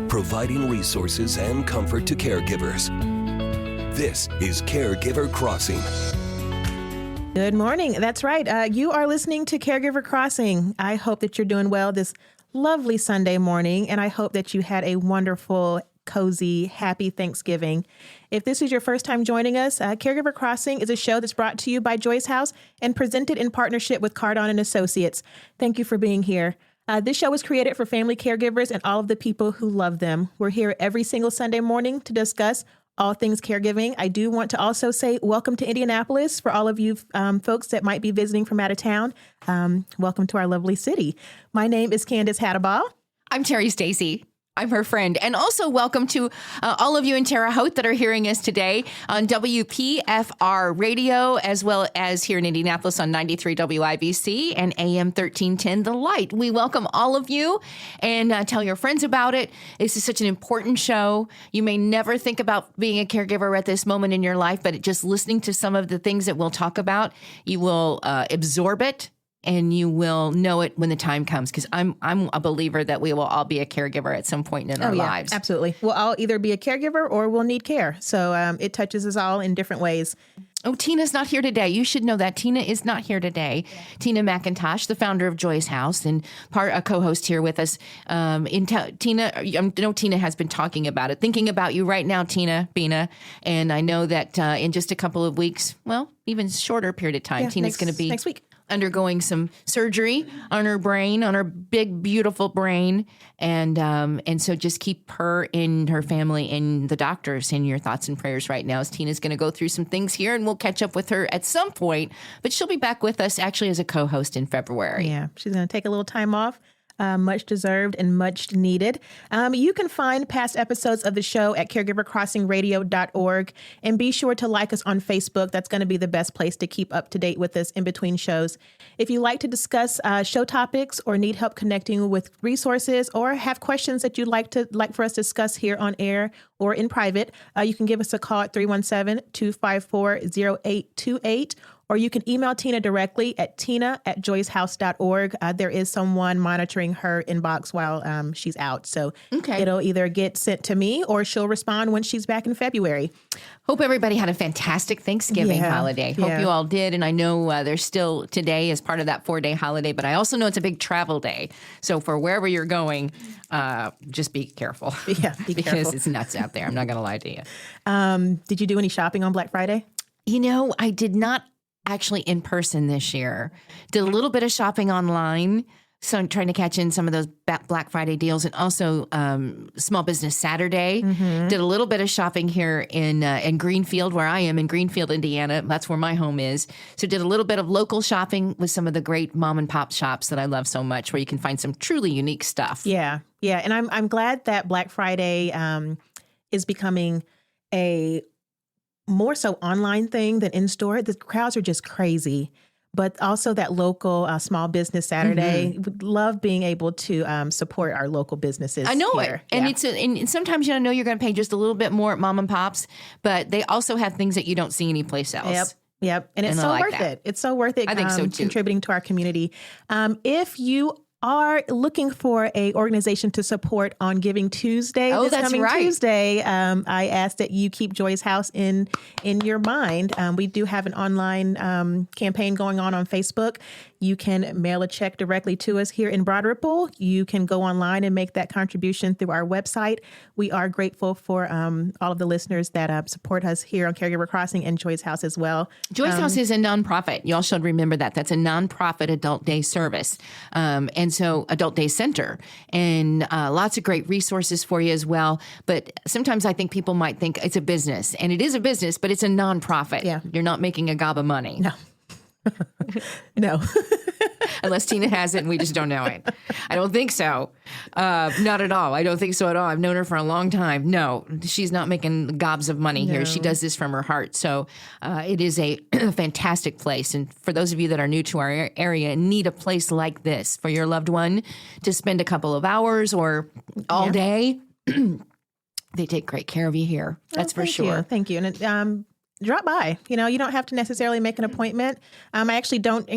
Providing resources and comfort to caregivers. This is Caregiver Crossing. Good morning. That's right. You are listening to Caregiver Crossing. I hope that you're doing well this lovely Sunday morning, and I hope that you had a wonderful, cozy, happy Thanksgiving. If this is your first time joining us, Caregiver Crossing is a show that's brought to you by Joyce House and presented in partnership with Cardon and Associates. Thank you for being here. This show was created for family caregivers and all of the people who love them. We're here every single Sunday morning to discuss all things caregiving. I do want to also say welcome to Indianapolis for all of you folks that might be visiting from out of town. Welcome to our lovely city. My name is Candace Hadabal. I'm Terry Stacy. I'm her friend. And also welcome to all of you in Terre Haute that are hearing us today on WPFR radio, as well as here in Indianapolis on 93 WIBC and AM 1310 The Light. We welcome all of you and tell your friends about it. This is such an important show. You may never think about being a caregiver at this moment in your life, but just listening to some of the things that we'll talk about, you will absorb it. And you will know it when the time comes, because I'm a believer that we will all be a caregiver at some point in our lives. Absolutely. We'll all either be a caregiver or we'll need care. So it touches us all in different ways. Oh, Tina's not here today. You should know that. Tina is not here today. Yeah. Tina McIntosh, the founder of Joyce House and a co-host here with us. Tina, I know Tina has been talking about it, thinking about you right now, Tina Bina. And I know that in just a couple of weeks, well, even shorter period of time, Tina's going to be next week undergoing some surgery on her brain, on her big, beautiful brain. And so just keep her and her family and the doctors in your thoughts and prayers right now, as Tina's going to go through some things here, and we'll catch up with her at some point. But she'll be back with us actually as a co-host in February. Yeah, she's going to take a little time off. Much deserved and much needed. You can find past episodes of the show at caregivercrossingradio.org, and be sure to like us on Facebook. That's going to be the best place to keep up to date with us in between shows. If you like to discuss show topics or need help connecting with resources, or have questions that you'd like for us to discuss here on air or in private, you can give us a call at 317-254-0828. Or you can email Tina directly at tina@joycehouse.org. There is someone monitoring her inbox while she's out. So It'll either get sent to me or she'll respond when she's back in February. Hope everybody had a fantastic Thanksgiving holiday. Hope you all did. And I know there's still today as part of that 4-day holiday, but I also know it's a big travel day. So for wherever you're going, just be careful. Yeah, because it's nuts out there. I'm not going to lie to you. Did you do any shopping on Black Friday? You know, I did not actually in person this year. Did a little bit of shopping online. So I'm trying to catch in some of those Black Friday deals, and also Small Business Saturday. Mm-hmm. Did a little bit of shopping here in Greenfield, where I am in Greenfield, Indiana. That's where my home is. So did a little bit of local shopping with some of the great mom and pop shops that I love so much, where you can find some truly unique stuff. Yeah. And I'm glad that Black Friday is becoming a more so online thing than in store. The crowds are just crazy. But also that local Small Business Saturday, would love being able to support our local businesses. I know here. it. And and sometimes I know you're going to pay just a little bit more at mom and pops, but they also have things that you don't see anyplace else. Yep. And it's so worth it. It's so worth it. I think so too. Contributing to our community. If you are looking for a organization to support on Giving Tuesday, this coming Tuesday, I ask that you keep Joyce House in your mind. We do have an online campaign going on Facebook. You can mail a check directly to us here in Broad Ripple. You can go online and make that contribution through our website. We are grateful for all of the listeners that support us here on Caregiver Crossing and Joyce House as well. Joyce House is a nonprofit. Y'all should remember that. That's a nonprofit adult day service. And so adult day center, and lots of great resources for you as well. But sometimes I think people might think it's a business, and it is a business, but it's a nonprofit. Yeah. You're not making a gob of money. No. No. Unless Tina has it and we just don't know it. I don't think so. Not at all. I don't think so at all. I've known her for a long time. No, she's not making gobs of money here. She does this from her heart. So it is a fantastic place. And for those of you that are new to our area and need a place like this for your loved one to spend a couple of hours or all day, they take great care of you here. That's for sure. Thank you. And drop by. You know, you don't have to necessarily make an appointment. I actually don't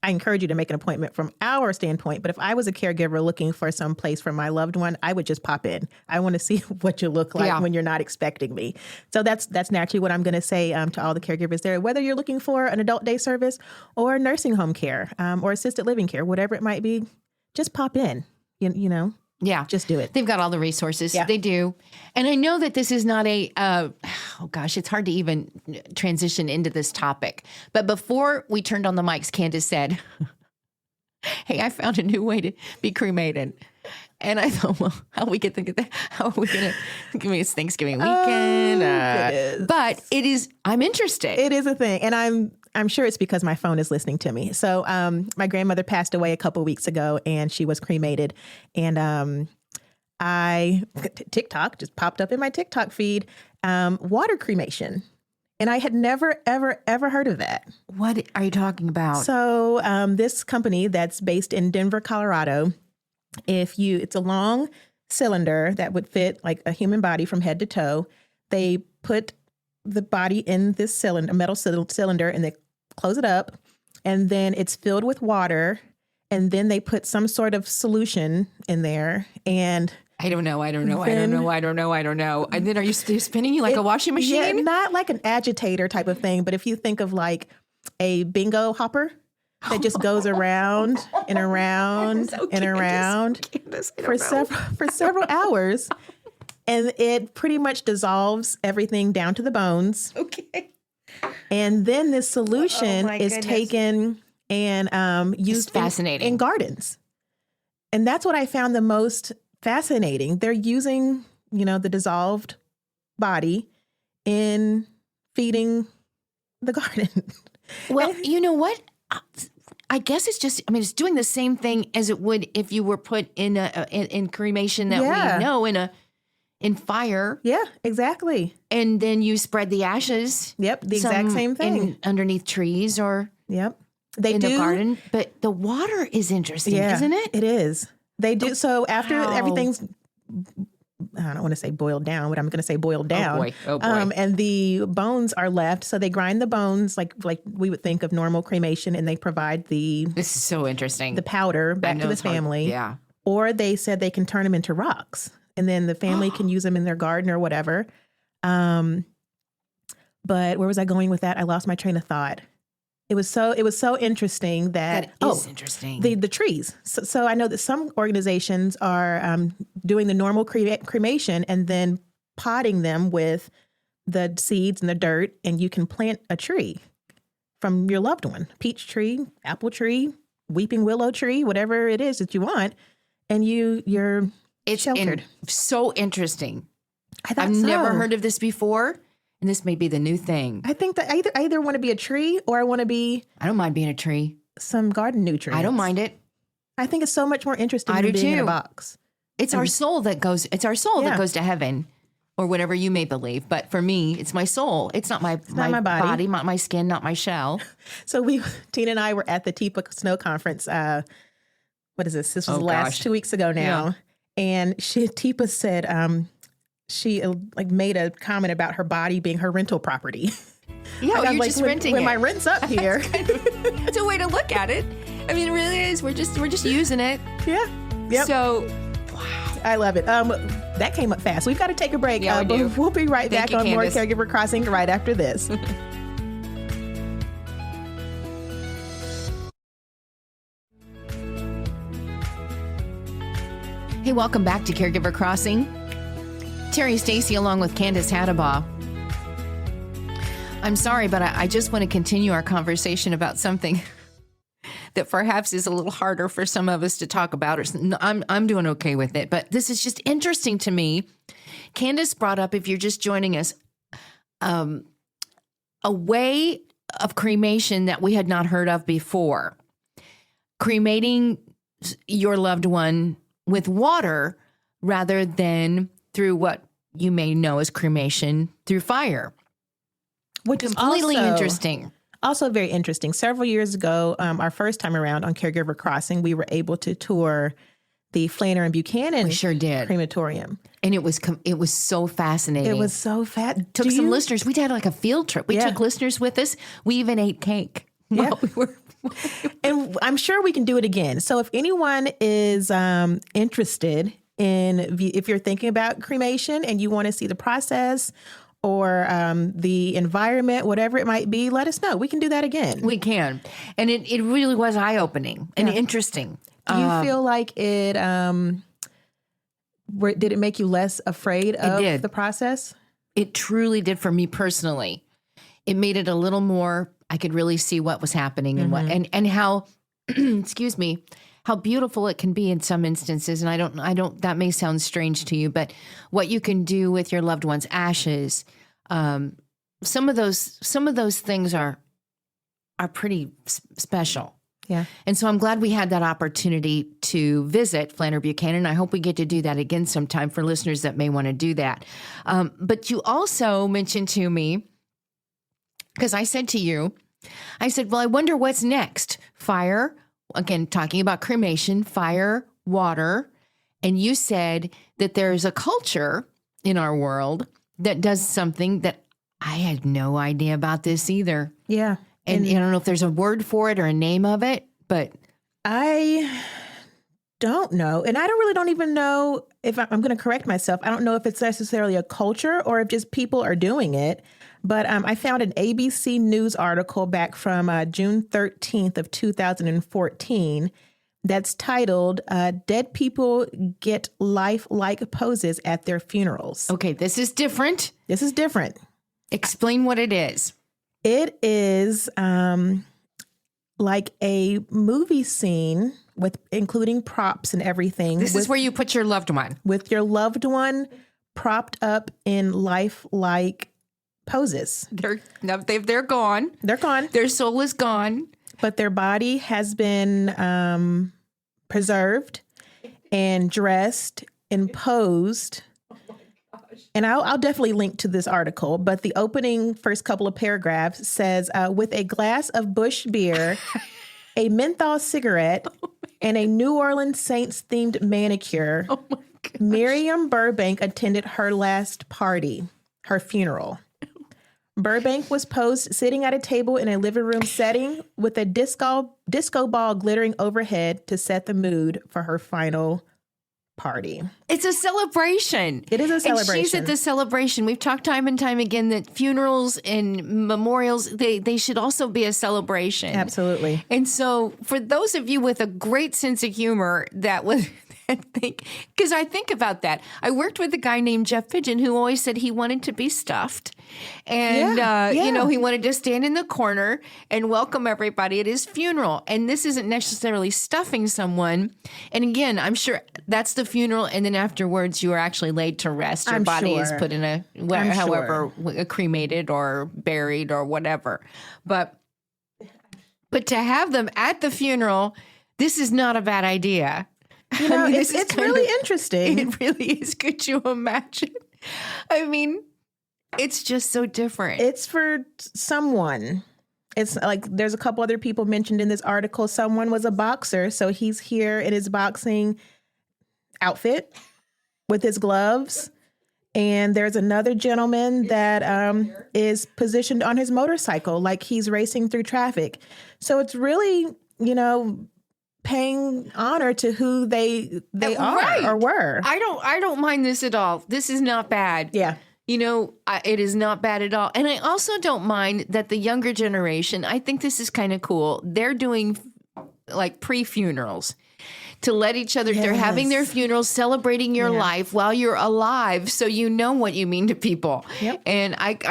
I encourage you to make an appointment from our standpoint. But if I was a caregiver looking for some place for my loved one, I would just pop in. I want to see what you look like when you're not expecting me. So that's naturally what I'm going to say to all the caregivers there. Whether you're looking for an adult day service or nursing home care or assisted living care, whatever it might be, just pop in. You know. Yeah. Just do it. They've got all the resources. Yeah. They do. And I know that this is not a, it's hard to even transition into this topic. But before we turned on the mics, Candace said, hey, I found a new way to be cremated. And I thought, well, how are we going to think of that? How are we going to give me it's Thanksgiving weekend? But I'm interested. It is a thing. And I'm sure it's because my phone is listening to me. So my grandmother passed away a couple weeks ago and she was cremated. And TikTok just popped up in my TikTok feed, water cremation. And I had never, ever, ever heard of that. What are you talking about? So this company that's based in Denver, Colorado, it's a long cylinder that would fit like a human body from head to toe. They put the body in this cylinder, a metal cylinder, and they close it up, and then it's filled with water, and then they put some sort of solution in there, and I don't know. And then are you spinning you like a washing machine? Yeah, not like an agitator type of thing, but if you think of like a bingo hopper that just goes around and around and around for several hours, and it pretty much dissolves everything down to the bones. Okay. And then this solution is taken and used in gardens. And that's what I found the most fascinating. They're using, the dissolved body in feeding the garden. Well, you know what? I guess it's just, it's doing the same thing as it would if you were put in cremation that we know in fire. Yeah, exactly. And then you spread the ashes. Yep, the exact same thing. Underneath trees or the garden. But the water is interesting, isn't it? It is. They do. So after everything's, I don't want to say boiled down, but I'm going to say boiled down. Oh boy. And the bones are left. So they grind the bones like we would think of normal cremation, and they provide This is so interesting. the powder back to the family. Yeah. Or they said they can turn them into rocks, and then the family can use them in their garden or whatever. But where was I going with that? I lost my train of thought. It was so interesting that is interesting. The trees. So I know that some organizations are doing the normal cremation and then potting them with the seeds and the dirt, and you can plant a tree from your loved one, peach tree, apple tree, weeping willow tree, whatever it is that you want, and you're sheltered. So interesting. I've never heard of this before. And this may be the new thing. I think that I either want to be a tree or I want to be... I don't mind being a tree. Some garden nutrients. I don't mind it. I think it's so much more interesting than being in a box. It's our soul that goes that goes to heaven or whatever you may believe. But for me, it's my soul. It's not my body, not my skin, not my shell. So Tina and I were at the TIPA Snow Conference. What is this? This was the last 2 weeks ago now. Yeah. And TIPA said... she made a comment about her body being her rental property. Yeah, you're just renting when it. my rent's up here. It's a way to look at it. It really is. We're just using it. Yeah. Yep. So, wow. I love it. That came up fast. We've got to take a break. Yeah, we do. We'll be right back on Candace. more Caregiver Crossing right after this. Hey, welcome back to Caregiver Crossing. Terry Stacy along with Candace Hattabaugh. I'm sorry, but I just want to continue our conversation about something that perhaps is a little harder for some of us to talk about. I'm doing okay with it, but this is just interesting to me. Candace brought up, if you're just joining us, a way of cremation that we had not heard of before. Cremating your loved one with water rather than through what you may know as cremation through fire. Which is completely interesting. Also very interesting. Several years ago, our first time around on Caregiver Crossing, we were able to tour the Flanner and Buchanan We sure did. crematorium. And it was so fascinating. It was so fat. Took some listeners. We did like a field trip. We took listeners with us. We even ate cake. Yeah. while we were. And I'm sure we can do it again. So if anyone is interested if you're thinking about cremation and you want to see the process or the environment, whatever it might be, let us know. We can do that again. We can. And it really was eye-opening and interesting. Do you feel like it, did it make you less afraid of the process? It truly did for me personally. It made it a little more, I could really see what was happening and and how, excuse me, how beautiful it can be in some instances. And I don't, that may sound strange to you, but what you can do with your loved one's ashes, some of those things are pretty special. Yeah. And so I'm glad we had that opportunity to visit Flanner Buchanan. I hope we get to do that again sometime for listeners that may want to do that. But you also mentioned to me, because I said to you, well, I wonder what's next. Fire, again, talking about cremation, fire, water. And you said that there's a culture in our world that does something that I had no idea about this either. Yeah. And I don't know if there's a word for it or a name of it, but I don't know. And I don't even know if I'm going to correct myself. I don't know if it's necessarily a culture or if just people are doing it. But I found an ABC News article back from June 13th of 2014 that's titled, Dead People Get Life-Like Poses at Their Funerals. Okay, this is different. This is different. Explain what it is. It is like a movie scene with including props and everything. This is where you put your loved one. With your loved one propped up in lifelike poses. They're gone. They're gone. Their soul is gone. But their body has been preserved and dressed and posed. And I'll definitely link to this article, but the opening first couple of paragraphs says, with a glass of Busch beer, a menthol cigarette, and a New Orleans Saints themed manicure, Miriam Burbank attended her last party, her funeral. Burbank was posed sitting at a table in a living room setting with a disco ball glittering overhead to set the mood for her final party. It's a celebration. It is a celebration. And she's at the celebration. We've talked time and time again that funerals and memorials, they should also be a celebration. Absolutely. And so for those of you with a great sense of humor that was... Because I think about that. I worked with a guy named Jeff Pigeon who always said he wanted to be stuffed. And, he wanted to stand in the corner and welcome everybody at his funeral. And this isn't necessarily stuffing someone. And again, I'm sure that's the funeral. And then afterwards, you are actually laid to rest. Your body is put in cremated or buried or whatever. But to have them at the funeral, this is not a bad idea. You know, it's really interesting. It really is. Could you imagine? I mean, it's just so different. It's for someone. It's like there's a couple other people mentioned in this article. Someone was a boxer, so he's here in his boxing outfit with his gloves. And there's another gentleman that is positioned on his motorcycle like he's racing through traffic. So it's really, paying honor to who they are or were. I don't mind this at all. This is not bad. Yeah. It is not bad at all. And I also don't mind that the younger generation, I think this is kind of cool. They're doing like pre-funerals to let each other, they're having their funerals, celebrating your life while you're alive. So you know what you mean to people. Yep. And it's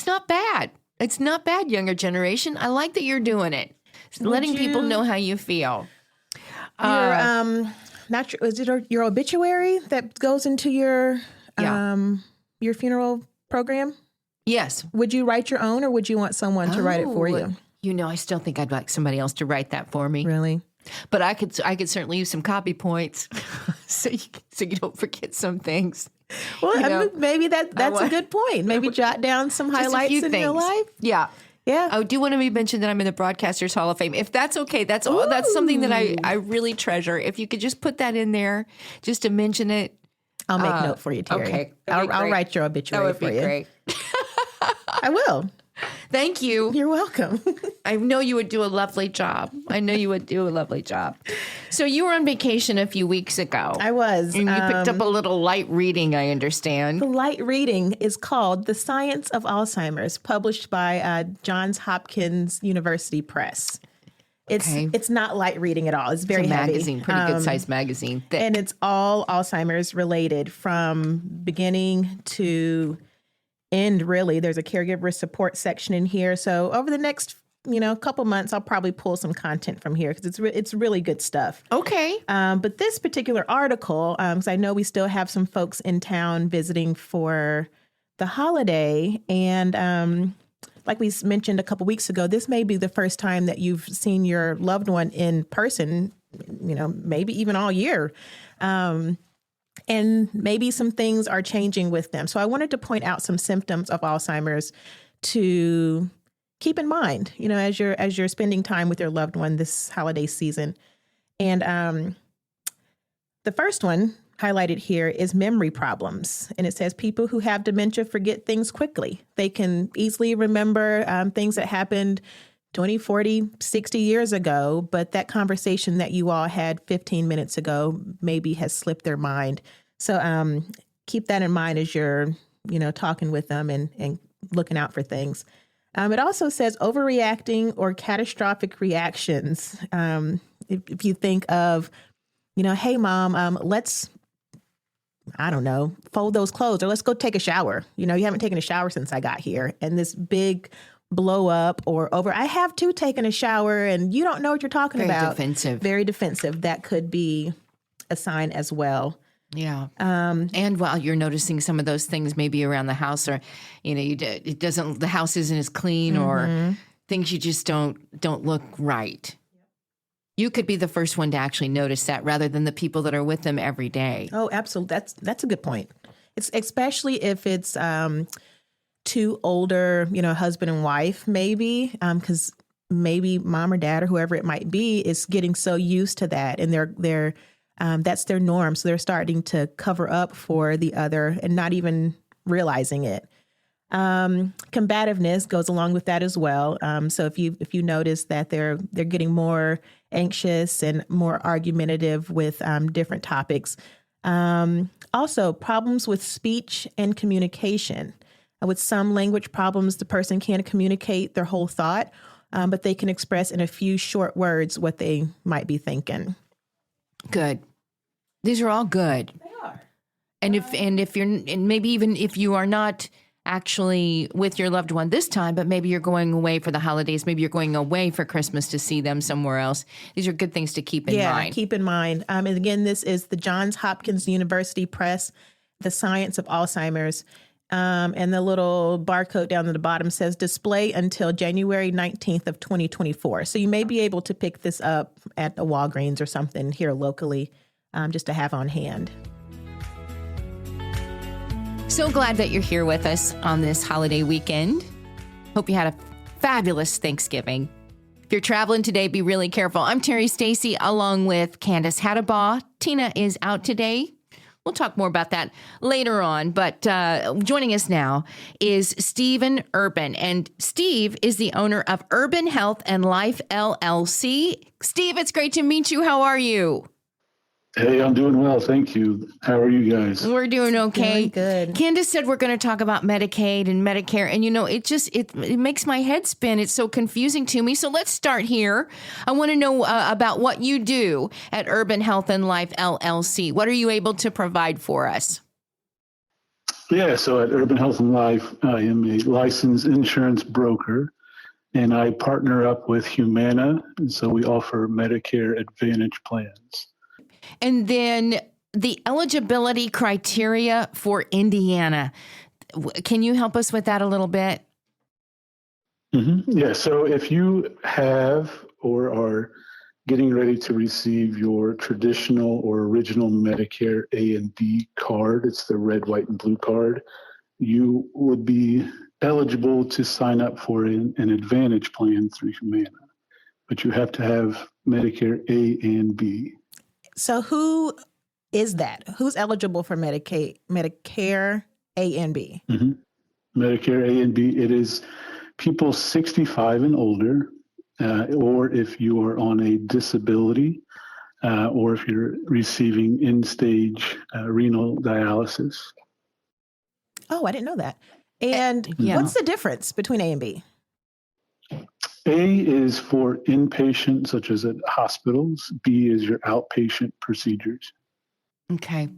not bad. It's not bad, younger generation. I like that you're doing it. Letting people know how you feel. Is it your obituary that goes into your funeral program? Yes. Would you write your own, or would you want someone to write it for you? I still think I'd like somebody else to write that for me. Really? But I could certainly use some copy points so you don't forget some things. Well, maybe that's a good point. Maybe jot down some highlights in your life. Yeah. Yeah. I do want to be mentioned that I'm in the Broadcasters Hall of Fame. If that's okay, that's something that I really treasure. If you could just put that in there, just to mention it. I'll make note for you, Terry. Okay. I'll write your obituary for you. That would be great. I will. Thank you. You're welcome. I know you would do a lovely job. So you were on vacation a few weeks ago. I was. And you picked up a little light reading, I understand. The light reading is called The Science of Alzheimer's, published by Johns Hopkins University Press. It's not light reading at all. It's very heavy. Magazine, pretty good sized magazine. Thick. And it's all Alzheimer's related from beginning to end, really. There's a caregiver support section in here. So over the next, couple months, I'll probably pull some content from here because it's really good stuff. Okay. But this particular article, because I know we still have some folks in town visiting for the holiday, and like we mentioned a couple weeks ago, this may be the first time that you've seen your loved one in person, maybe even all year. And maybe some things are changing with them. So I wanted to point out some symptoms of Alzheimer's to keep in mind, as you're spending time with your loved one this holiday season. And the first one highlighted here is memory problems. And it says people who have dementia forget things quickly. They can easily remember things that happened 20, 40, 60 years ago, but that conversation that you all had 15 minutes ago maybe has slipped their mind. So keep that in mind as you're, talking with them and looking out for things. It also says overreacting or catastrophic reactions. If you think of, hey, Mom, let's, I don't know, fold those clothes or let's go take a shower. You haven't taken a shower since I got here. And this big blow up or I have too taken a shower and you don't know what you're talking about. Very defensive. That could be a sign as well. Yeah. And while you're noticing some of those things maybe around the house or, the house isn't as clean or things you just don't look right. You could be the first one to actually notice that rather than the people that are with them every day. Oh, absolutely. That's a good point. It's especially if it's two older, husband and wife, maybe, because maybe mom or dad or whoever it might be is getting so used to that, and they're that's their norm. So they're starting to cover up for the other and not even realizing it. Combativeness goes along with that as well. So if you notice that they're getting more anxious and more argumentative with different topics. Also, problems with speech and communication. With some language problems, the person can't communicate their whole thought, but they can express in a few short words what they might be thinking. Good. These are all good. They are. And maybe even if you are not actually with your loved one this time, but maybe you're going away for the holidays, maybe you're going away for Christmas to see them somewhere else. These are good things to keep in mind. Yeah, keep in mind. And again, this is the Johns Hopkins University Press, The Science of Alzheimer's. And the little barcode down at the bottom says display until January 19th of 2024. So you may be able to pick this up at a Walgreens or something here locally, just to have on hand. So glad that you're here with us on this holiday weekend. Hope you had a fabulous Thanksgiving. If you're traveling today, be really careful. I'm Terry Stacy along with Candace Hattabaugh. Tina is out today. We'll talk more about that later on, but joining us now is Stephen Urban, and Steve is the owner of Urban Health and Life, LLC. Steve, it's great to meet you. How are you? Hey, I'm doing well. Thank you. How are you guys? We're doing okay. Very good. Candace said we're going to talk about Medicaid and Medicare. And, it makes my head spin. It's so confusing to me. So let's start here. I want to know about what you do at Urban Health and Life, LLC. What are you able to provide for us? Yeah, so at Urban Health and Life, I am a licensed insurance broker, and I partner up with Humana. And so we offer Medicare Advantage plans. And then the eligibility criteria for Indiana. Can you help us with that a little bit? Mm-hmm. Yeah, so if you have or are getting ready to receive your traditional or original Medicare A and D card, it's the red, white, and blue card, you would be eligible to sign up for an Advantage plan through Humana, but you have to have Medicare A and B. So who is that? Who's eligible for Medicare A and B? Mm-hmm. Medicare A and B, it is people 65 and older, or if you are on a disability, or if you're receiving end-stage renal dialysis. Oh, I didn't know that. And what's the difference between A and B? A is for inpatient, such as at hospitals. B is your outpatient procedures. Okay.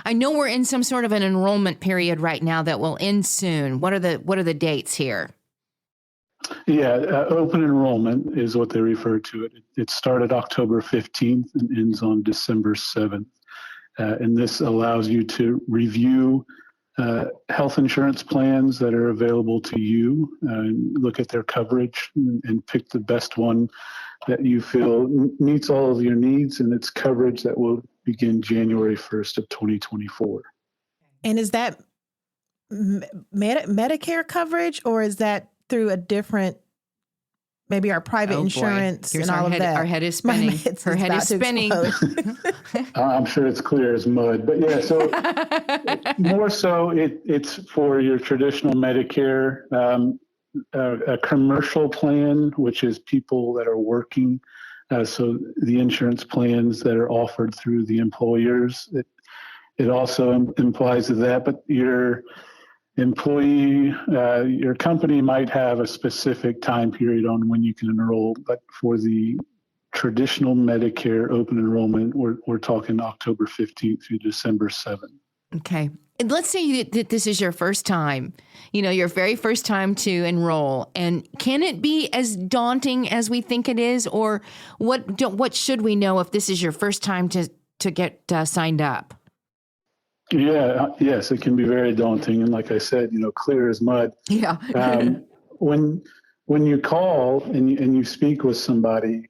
I know we're in some sort of an enrollment period right now that will end soon. What are the dates here? Yeah, open enrollment is what they refer to it. It started October 15th and ends on December 7th. And this allows you to review health insurance plans that are available to you, look at their coverage and pick the best one that you feel meets all of your needs, and it's coverage that will begin January 1st of 2024. And is that Medicare coverage, or is that through a different, maybe our private insurance and all of that? Our head is spinning. Her head is spinning. I'm sure it's clear as mud, but yeah, so more so it's for your traditional Medicare, a commercial plan, which is people that are working. So the insurance plans that are offered through the employers, it also implies that, but your employee, your company might have a specific time period on when you can enroll, but for the traditional Medicare open enrollment, we're talking October 15th through December 7th. Okay. And let's say that this is your first time, your very first time to enroll. And can it be as daunting as we think it is? Or what should we know if this is your first time to get signed up? Yeah, yes, it can be very daunting. And like I said, clear as mud. Yeah. When you call and you speak with somebody,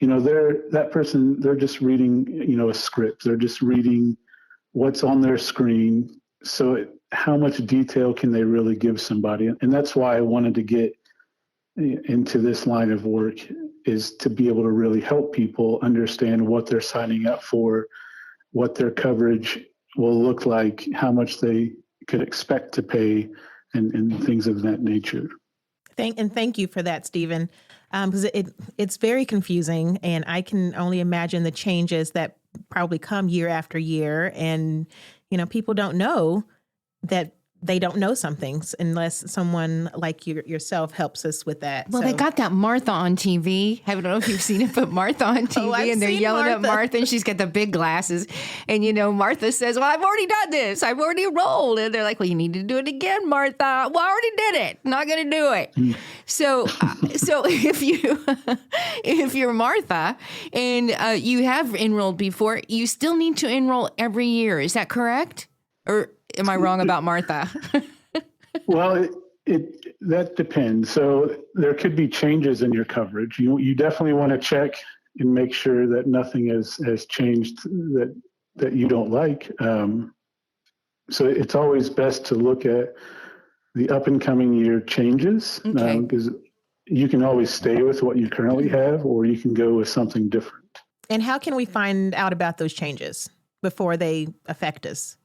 that person, they're just reading, a script. They're just reading what's on their screen. So how much detail can they really give somebody? And that's why I wanted to get into this line of work, is to be able to really help people understand what they're signing up for, what their coverage will look like, how much they could expect to pay, and things of that nature. Thank you for that, Stephen, because it's very confusing, and I can only imagine the changes that probably come year after year, and people don't know that they don't know some things unless someone like yourself helps us with that. Well, they got that Martha on TV. I don't know if you've seen it, but Martha on TV, and they're yelling at Martha, and she's got the big glasses. And, Martha says, well, I've already done this. I've already enrolled. And they're like, well, you need to do it again, Martha. Well, I already did it. Not going to do it. So if you're Martha and you have enrolled before, you still need to enroll every year. Is that correct? Or am I wrong about Martha? Well, that depends. So there could be changes in your coverage. You definitely want to check and make sure that nothing has changed that you don't like. So it's always best to look at the up and coming year changes, because you can always stay with what you currently have, or you can go with something different. And how can we find out about those changes before they affect us?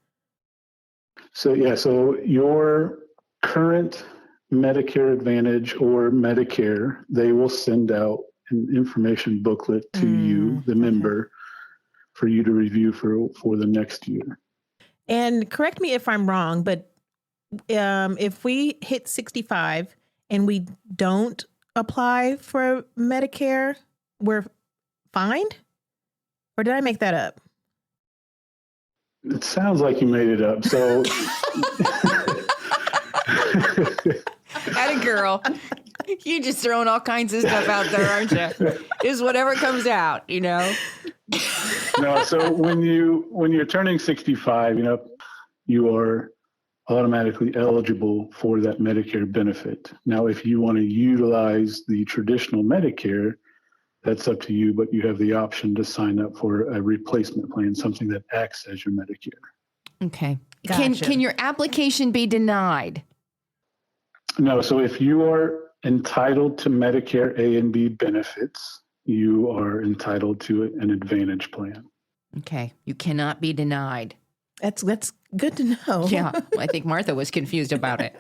So your current Medicare Advantage or Medicare, they will send out an information booklet to you, the member, for you to review for the next year. And correct me if I'm wrong, but if we hit 65 and we don't apply for Medicare, we're fined? Or did I make that up? It sounds like you made it up. So, Atta girl. You just throwing all kinds of stuff out there, aren't you? Just whatever comes out, No, so when you're turning 65, you are automatically eligible for that Medicare benefit. Now, if you want to utilize the traditional Medicare, that's up to you, but you have the option to sign up for a replacement plan, something that acts as your Medicare. Okay. Gotcha. Can your application be denied? No, so if you are entitled to Medicare A and B benefits, you are entitled to an Advantage plan. Okay. You cannot be denied. That's good to know. Yeah. I think Martha was confused about it.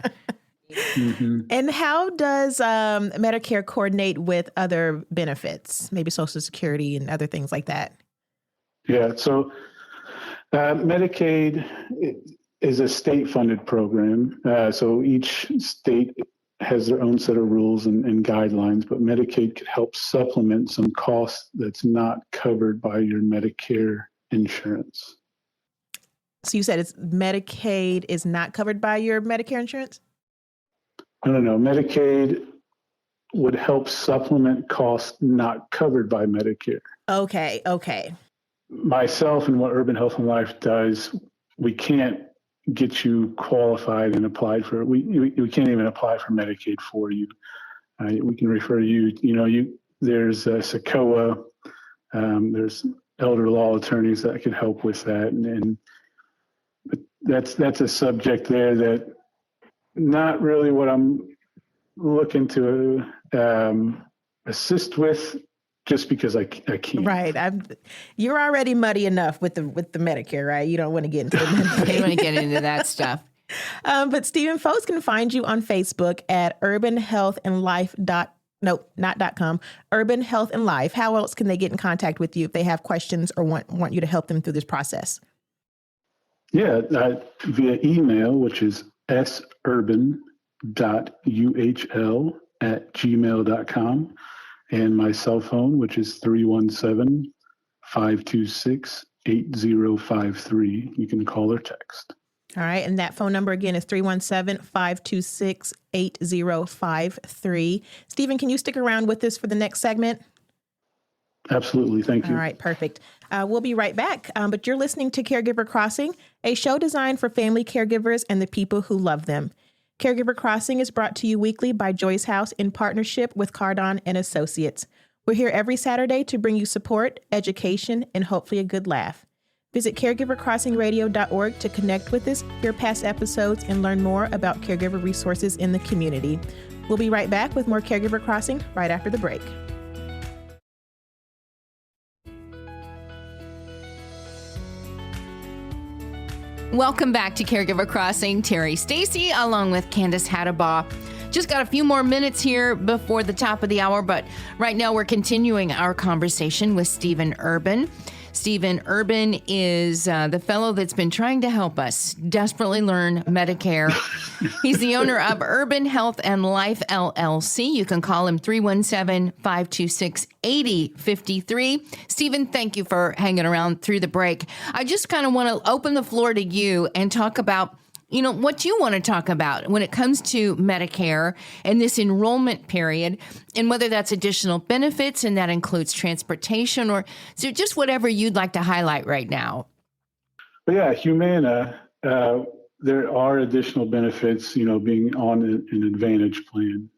Mm-hmm. And how does Medicare coordinate with other benefits, maybe Social Security and other things like that? Yeah, so Medicaid is a state-funded program. So each state has their own set of rules and guidelines, but Medicaid could help supplement some costs that's not covered by your Medicare insurance. So you said Medicaid is not covered by your Medicare insurance? I don't know. Medicaid would help supplement costs not covered by Medicare. Okay. Myself and what Urban Health and Life does, we can't get you qualified and applied for. We can't even apply for Medicaid for you. We can refer you. There's SECOA. There's elder law attorneys that can help with that, and that's a subject there that not really what I'm looking to assist with, just because I can't. Right. You're already muddy enough with the Medicare, right? You don't want to get into the Medicare. You don't want to get into that stuff. But Stephen, folks can find you on Facebook at urbanhealthandlife.com, Urban Health and Life. How else can they get in contact with you if they have questions or want you to help them through this process? Yeah, via email, which is surban.uhl@gmail.com, and my cell phone, which is 317-526-8053. You can call or text. All right. And that phone number again is 317-526-8053. Stephen, can you stick around with us for the next segment? Absolutely. Thank you. All right. Perfect. We'll be right back. But you're listening to Caregiver Crossing, a show designed for family caregivers and the people who love them. Caregiver Crossing is brought to you weekly by Joyce House in partnership with Cardon and Associates. We're here every Saturday to bring you support, education, and hopefully a good laugh. Visit caregivercrossingradio.org to connect with us, hear past episodes, and learn more about caregiver resources in the community. We'll be right back with more Caregiver Crossing right after the break. Welcome back to Caregiver Crossing. Terry Stacy along with Candace Hattabaugh. Just got a few more minutes here before the top of the hour, but right now we're continuing our conversation with Stephen Urban. Stephen Urban is the fellow that's been trying to help us desperately learn Medicare. He's the owner of Urban Health and Life, LLC. You can call him 317-526-8053. Stephen, thank you for hanging around through the break. I just kind of want to open the floor to you and talk about what you want to talk about when it comes to Medicare and this enrollment period, and whether that's additional benefits, and that includes transportation, or so just whatever you'd like to highlight right now. But yeah, Humana, there are additional benefits, being on an Advantage plan.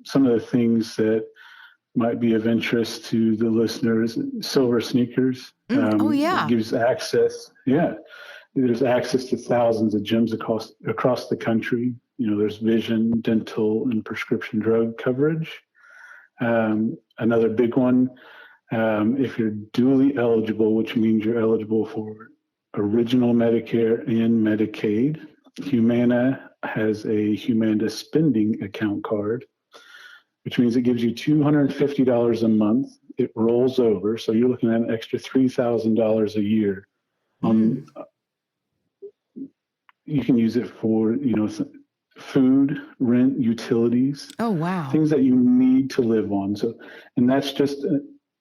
Some of the things that might be of interest to the listeners, Silver Sneakers. Gives access. Yeah. There's access to thousands of gyms across the country. There's vision, dental, and prescription drug coverage. Another big one, if you're dually eligible, which means you're eligible for original Medicare and Medicaid, Humana has a Humana spending account card, which means it gives you $250 a month. It rolls over, so you're looking at an extra $3,000 a year on. You can use it for, food, rent, utilities. Oh, wow. Things that you need to live on. So, and that's just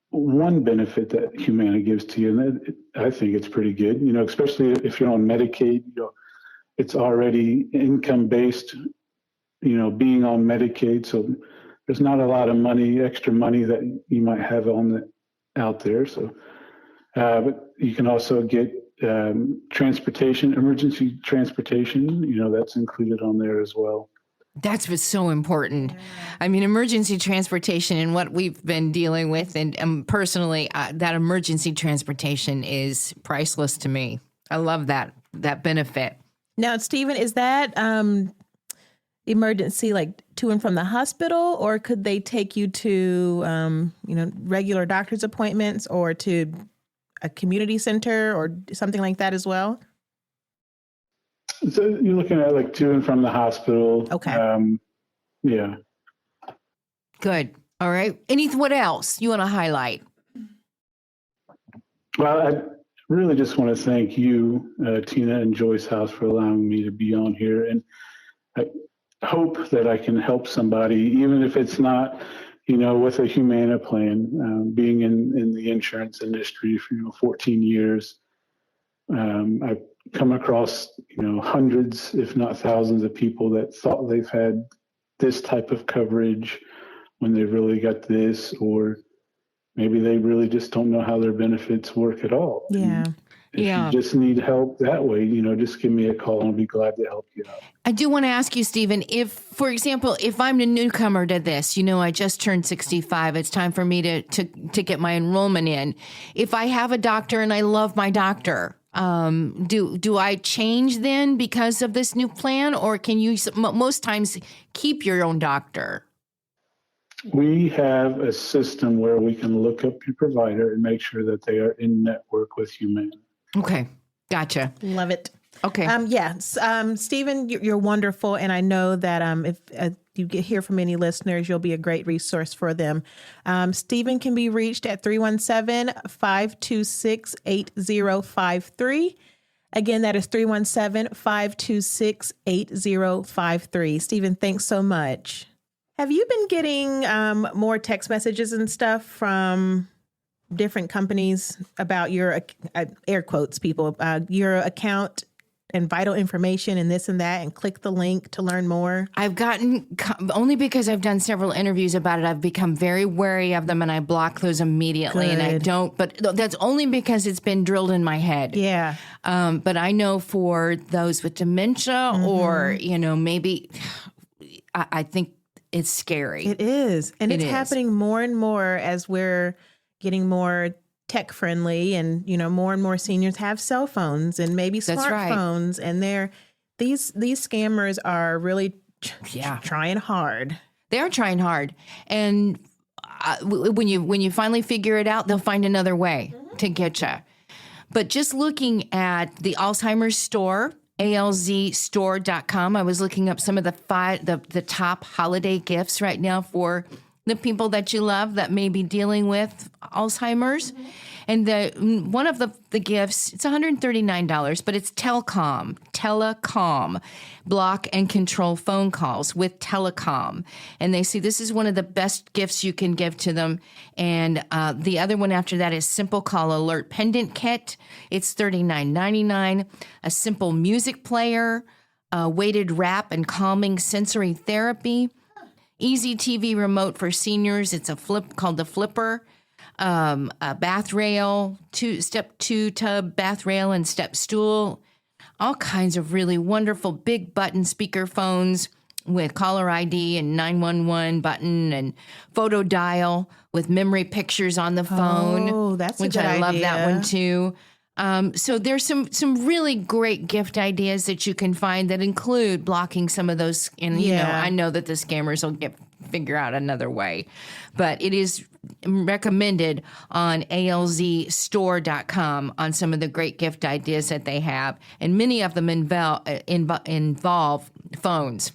one benefit that Humana gives to you. And I think it's pretty good, especially if you're on Medicaid, it's already income-based, being on Medicaid. So there's not a lot of extra money that you might have out there. So, but you can also get emergency transportation, that's included on there as well. That's what's so important. I mean, emergency transportation and what we've been dealing with, and personally, that emergency transportation is priceless to me. I love that benefit. Now, Stephen, is emergency, like to and from the hospital, or could they take you to, regular doctor's appointments or to a community center or something like that as well? So you're looking at like to and from the hospital. Okay. Yeah. Good. All right. What else you want to highlight? Well, I really just want to thank you, Tina and Joyce House, for allowing me to be on here. And I hope that I can help somebody, even if it's not, with a Humana plan. Being in the insurance industry for 14 years, I've come across hundreds, if not thousands, of people that thought they've had this type of coverage when they really got this, or maybe they really just don't know how their benefits work at all. Yeah. And if you just need help that way, just give me a call and I'll be glad to help you out. I do want to ask you, Stephen, if, for example, if I'm a newcomer to this, I just turned 65, it's time for me to get my enrollment in. If I have a doctor and I love my doctor, do I change then because of this new plan, or can you most times keep your own doctor? We have a system where we can look up your provider and make sure that they are in network with Humana. Okay. Gotcha. Love it. Okay. Stephen, you're wonderful. And I know that if you hear from any listeners, you'll be a great resource for them. Stephen can be reached at 317-526-8053. Again, that is 317-526-8053. Stephen, thanks so much. Have you been getting more text messages and stuff from different companies about your, air quotes, people, your account and vital information and this and that, and click the link to learn more? I've gotten, only because I've done several interviews about it, I've become very wary of them, and I block those immediately. Good. And I don't, but that's only because it's been drilled in my head. Yeah. But I know for those with dementia or, maybe, I think it's scary. It is. And it's happening more and more as we're getting more tech friendly, and, more and more seniors have cell phones and maybe smartphones. Right. And these scammers are really trying hard. They are trying hard. And when you finally figure it out, they'll find another way to get you. But just looking at the Alzheimer's store, alzstore.com. I was looking up some of the top holiday gifts right now for the people that you love that may be dealing with Alzheimer's. Mm-hmm. And one of the gifts, it's $139, but it's telecom, block and control phone calls with telecom. And they say this is one of the best gifts you can give to them. And the other one after that is Simple Call Alert Pendant Kit. It's $39.99. A simple music player, weighted wrap and calming sensory therapy. Easy TV remote for seniors. It's a flip called the Flipper. A bath rail, step two tub bath rail and step stool. All kinds of really wonderful big button speaker phones with caller ID and 911 button and photo dial with memory pictures on the phone. Oh, that's a good idea. Which I love that one too. So there's some really great gift ideas that you can find that include blocking some of those. And, I know that the scammers will figure out another way, but it is recommended on alzstore.com on some of the great gift ideas that they have. And many of them involve phones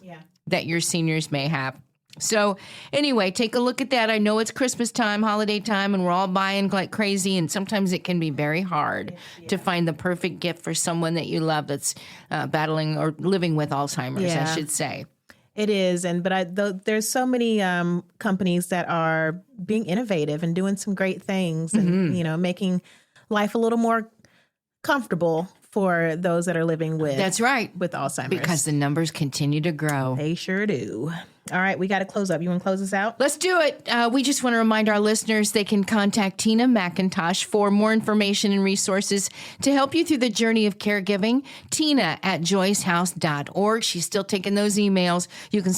that your seniors may have. So anyway, take a look at that. I know it's Christmas time, holiday time, and we're all buying like crazy. And sometimes it can be very hard to find the perfect gift for someone that you love that's battling or living with Alzheimer's, I should say. It is. But there's so many companies that are being innovative and doing some great things and, making life a little more comfortable for those that are living with. That's right. With Alzheimer's. Because the numbers continue to grow. They sure do. All right, we got to close up. You want to close us out? Let's do it. We just want to remind our listeners they can contact Tina McIntosh for more information and resources to help you through the journey of caregiving. Tina at joycehouse.org. She's still taking those emails. You can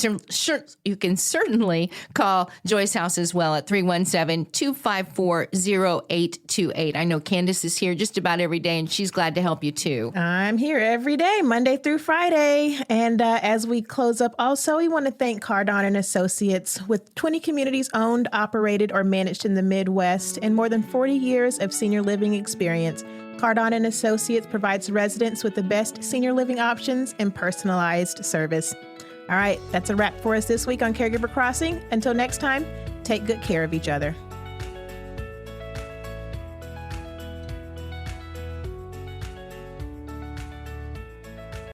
certainly call Joyce House as well at 317-254-0828. I know Candace is here just about every day, and she's glad to help you too. I'm here every day, Monday through Friday. And as we close up, also, we want to thank Cardon and Associates. With 20 communities owned, operated, or managed in the Midwest, and more than 40 years of senior living experience, Cardon and Associates provides residents with the best senior living options and personalized service. All right, that's a wrap for us this week on Caregiver Crossing. Until next time, take good care of each other.